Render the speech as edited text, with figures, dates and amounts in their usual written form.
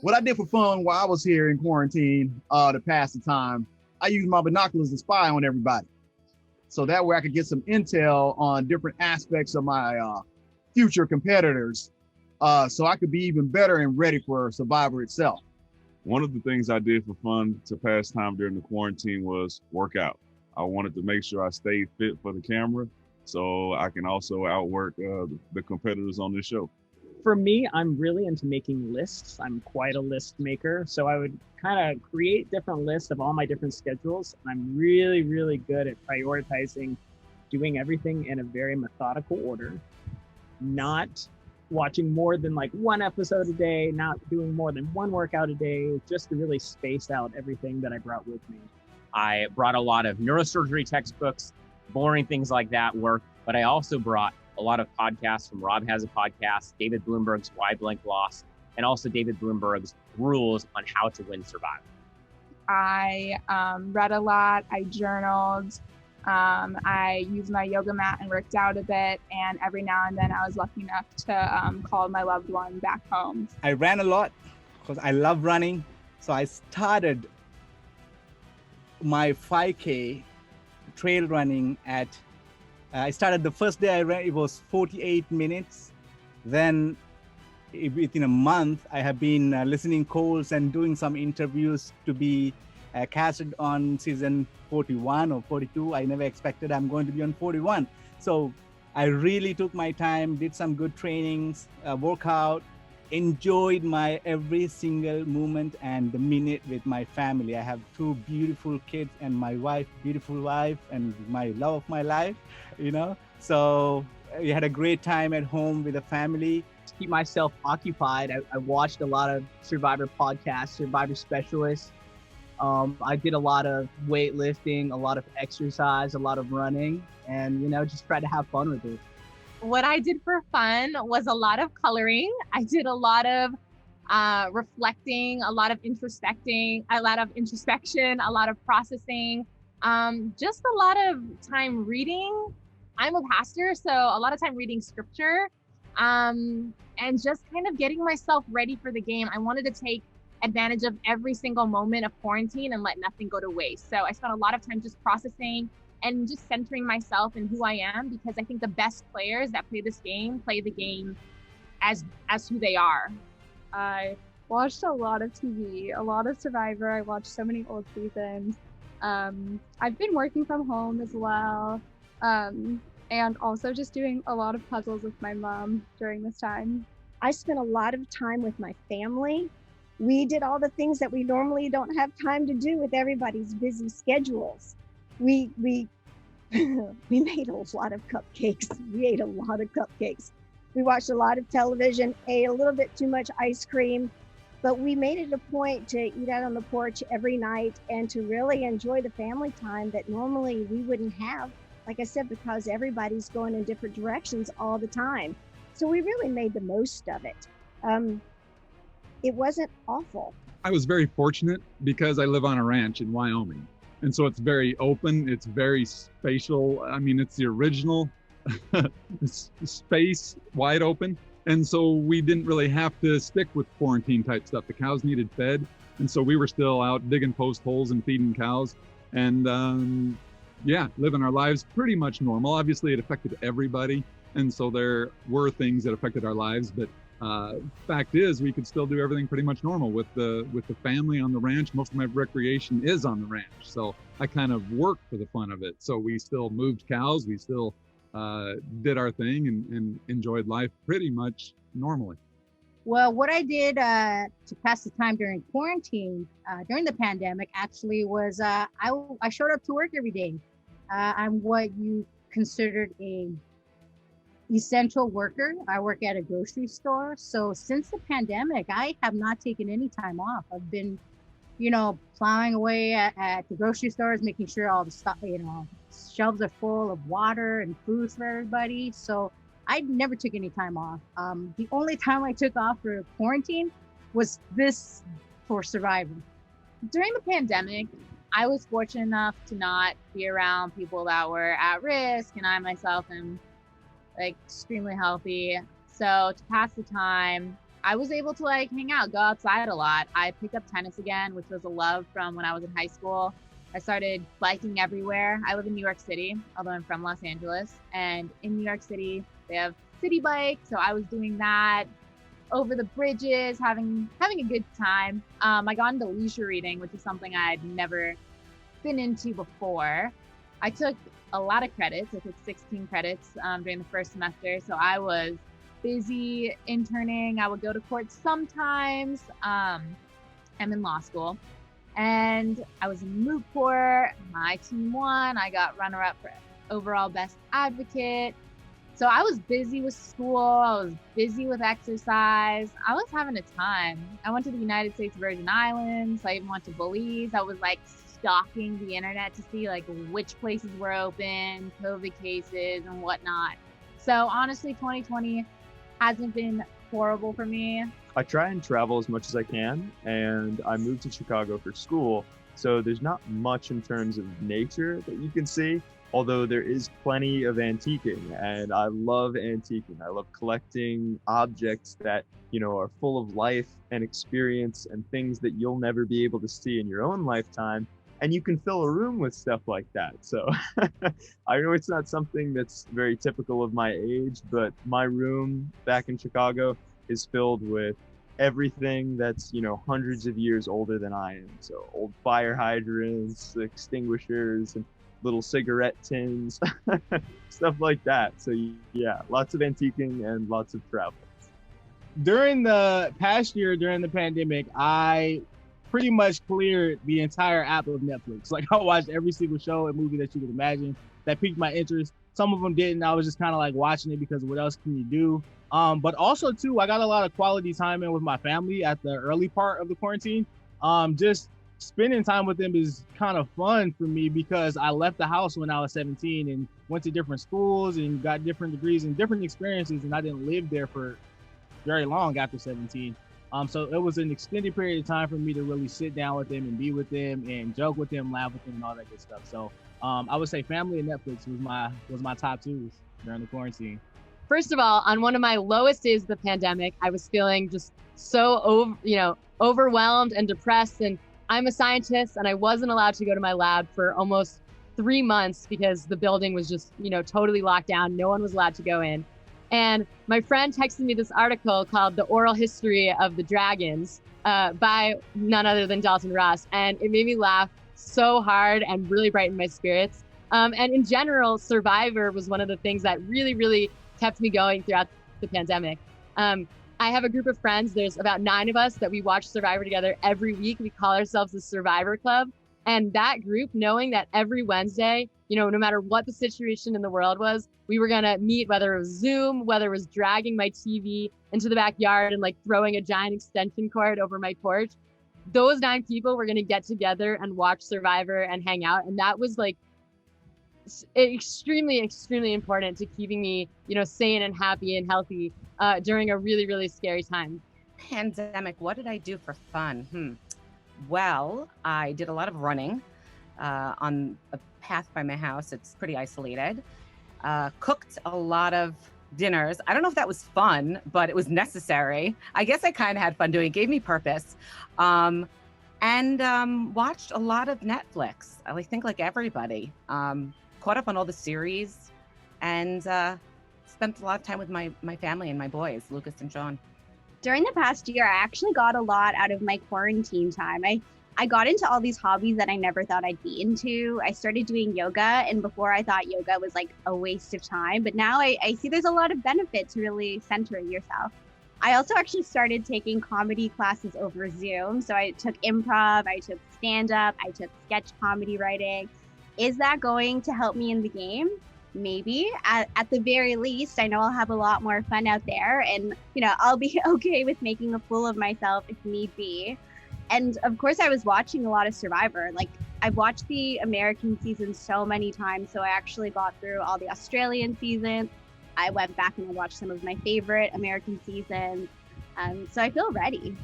What I did for fun while I was here in quarantine to pass the time, I used my binoculars to spy on everybody. So that way I could get some intel on different aspects of my future competitors, so I could be even better and ready for Survivor itself. One of the things I did for fun to pass time during the quarantine was work out. I wanted to make sure I stayed fit for the camera so I can also outwork the competitors on this show. For me, I'm really into making lists. I'm quite a list maker. So I would kind of create different lists of all my different schedules. I'm really, really good at prioritizing, doing everything in a very methodical order, not watching more than like one episode a day, not doing more than one workout a day, just to really space out everything that I brought with me. I brought a lot of neurosurgery textbooks, boring things like that work, but I also brought a lot of podcasts from Rob Has a Podcast, David Bloomberg's Why Blank Lost, and also David Bloomberg's Rules on How to Win Survivor. I read a lot, I journaled, I used my yoga mat and worked out a bit, and every now and then I was lucky enough to call my loved one back home. I ran a lot because I love running, so I started my 5K trail running at I started the first day I ran, it was 48 minutes. Then within a month, I have been listening calls and doing some interviews to be casted on season 41 or 42. I never expected I'm going to be on 41. So I really took my time, did some good trainings, workout, enjoyed my every single moment and the minute with my family. I have two beautiful kids and my wife, beautiful wife, and my love of my life, you know. So we had a great time at home with the family. To keep myself occupied, I watched a lot of Survivor podcasts, Survivor specialists. I did a lot of weightlifting, a lot of exercise, a lot of running, and, you know, just tried to have fun with it. What I did for fun was a lot of coloring. I did a lot of reflecting, a lot of introspecting, a lot of introspection, a lot of processing, just a lot of time reading. I'm a pastor, so a lot of time reading scripture, and just kind of getting myself ready for the game. I wanted to take advantage of every single moment of quarantine and let nothing go to waste. So I spent a lot of time just processing and just centering myself in who I am, because I think the best players that play this game play the game as who they are. I watched a lot of TV, a lot of Survivor. I watched so many old seasons. I've been working from home as well, and also just doing a lot of puzzles with my mom during this time. I spent a lot of time with my family. We did all the things that we normally don't have time to do with everybody's busy schedules. We we made a lot of cupcakes. We ate a lot of cupcakes. We watched a lot of television, ate a little bit too much ice cream, but we made it a point to eat out on the porch every night and to really enjoy the family time that normally we wouldn't have, like I said, because everybody's going in different directions all the time. So we really made the most of it. It wasn't awful. I was very fortunate because I live on a ranch in Wyoming. And so it's very open, it's very spatial. I mean, it's the original space, wide open. And so we didn't really have to stick with quarantine type stuff. The cows needed fed. And so we were still out digging post holes and feeding cows. And yeah, living our lives pretty much normal. Obviously it affected everybody. And so there were things that affected our lives, but fact is we could still do everything pretty much normal with the family on the ranch. Most of my recreation is on the ranch, so I kind of work for the fun of it. So we still moved cows, we still did our thing and enjoyed life pretty much normally. Well, what I did to pass the time during quarantine, during the pandemic, actually was I showed up to work every day. I'm what you considered a essential worker. I work at a grocery store. So since the pandemic, I have not taken any time off. I've been, you know, plowing away at the grocery stores, making sure all the stuff, you know, shelves are full of water and food for everybody. So I never took any time off. The only time I took off for quarantine was this for Survivor. During the pandemic, I was fortunate enough to not be around people that were at risk, and I myself am like extremely healthy. So to pass the time, I was able to like hang out, go outside a lot. I picked up tennis again, which was a love from when I was in high school. I started biking everywhere. I live in New York City, although I'm from Los Angeles. And in New York City, they have city bikes. So I was doing that over the bridges, having a good time. I got into leisure reading, which is something I'd never been into before. I took a lot of credits. I took 16 credits during the first semester. So I was busy interning. I would go to court sometimes. I'm in law school. And I was in moot court. My team won. I got runner-up for overall best advocate. So I was busy with school. I was busy with exercise. I was having a time. I went to the United States Virgin Islands. I even went to Belize. I was like stalking the internet to see like which places were open, COVID cases and whatnot. So honestly, 2020 hasn't been horrible for me. I try and travel as much as I can, and I moved to Chicago for school. So there's not much in terms of nature that you can see, although there is plenty of antiquing, and I love antiquing. I love collecting objects that, you know, are full of life and experience and things that you'll never be able to see in your own lifetime. And you can fill a room with stuff like that. So I know it's not something that's very typical of my age, but my room back in Chicago is filled with everything that's, you know, hundreds of years older than I am. So old fire hydrants, extinguishers, and little cigarette tins, stuff like that. So yeah, lots of antiquing and lots of travel. During the past year, during the pandemic, I pretty much cleared the entire app of Netflix. Like I watched every single show and movie that you could imagine that piqued my interest. Some of them didn't. I was just kind of like watching it because what else can you do? But also too, I got a lot of quality time in with my family at the early part of the quarantine. Just spending time with them is kind of fun for me because I left the house when I was 17 and went to different schools and got different degrees and different experiences, and I didn't live there for very long after 17. So it was an extended period of time for me to really sit down with them and be with them and joke with them, laugh with them, and all that good stuff. So I would say family and Netflix was my top twos during the quarantine. First of all, on one of my lowest days of the pandemic, I was feeling just so overwhelmed and depressed. And I'm a scientist, and I wasn't allowed to go to my lab for almost 3 months because the building was just, totally locked down. No one was allowed to go in. And my friend texted me this article called The Oral History of the Dragons by none other than Dalton Ross. And it made me laugh so hard and really brightened my spirits. And in general, Survivor was one of the things that really, really kept me going throughout the pandemic. I have a group of friends. There's about 9 of us that we watch Survivor together every week. We call ourselves the Survivor Club. And that group, knowing that every Wednesday, no matter what the situation in the world was, we were going to meet, whether it was Zoom, whether it was dragging my TV into the backyard and like throwing a giant extension cord over my porch. Those 9 people were going to get together and watch Survivor and hang out. And that was like extremely, extremely important to keeping me, sane and happy and healthy during a really, really scary time. Pandemic, what did I do for fun? Well, I did a lot of running on a path by my house. It's pretty isolated. Cooked a lot of dinners. I don't know if that was fun, but it was necessary. I guess I kind of had fun doing it. It gave me purpose. And watched a lot of Netflix. I think like everybody. Caught up on all the series and spent a lot of time with my family and my boys, Lucas and Sean. During the past year, I actually got a lot out of my quarantine time. I got into all these hobbies that I never thought I'd be into. I started doing yoga, and before I thought yoga was like a waste of time, but now I see there's a lot of benefit to really centering yourself. I also actually started taking comedy classes over Zoom. So I took improv, I took stand-up, I took sketch comedy writing. Is that going to help me in the game? Maybe. At the very least, I know I'll have a lot more fun out there, and I'll be okay with making a fool of myself if need be. And of course, I was watching a lot of Survivor. Like, I've watched the American season so many times, so I actually got through all the Australian seasons. I went back and I watched some of my favorite American seasons. So I feel ready.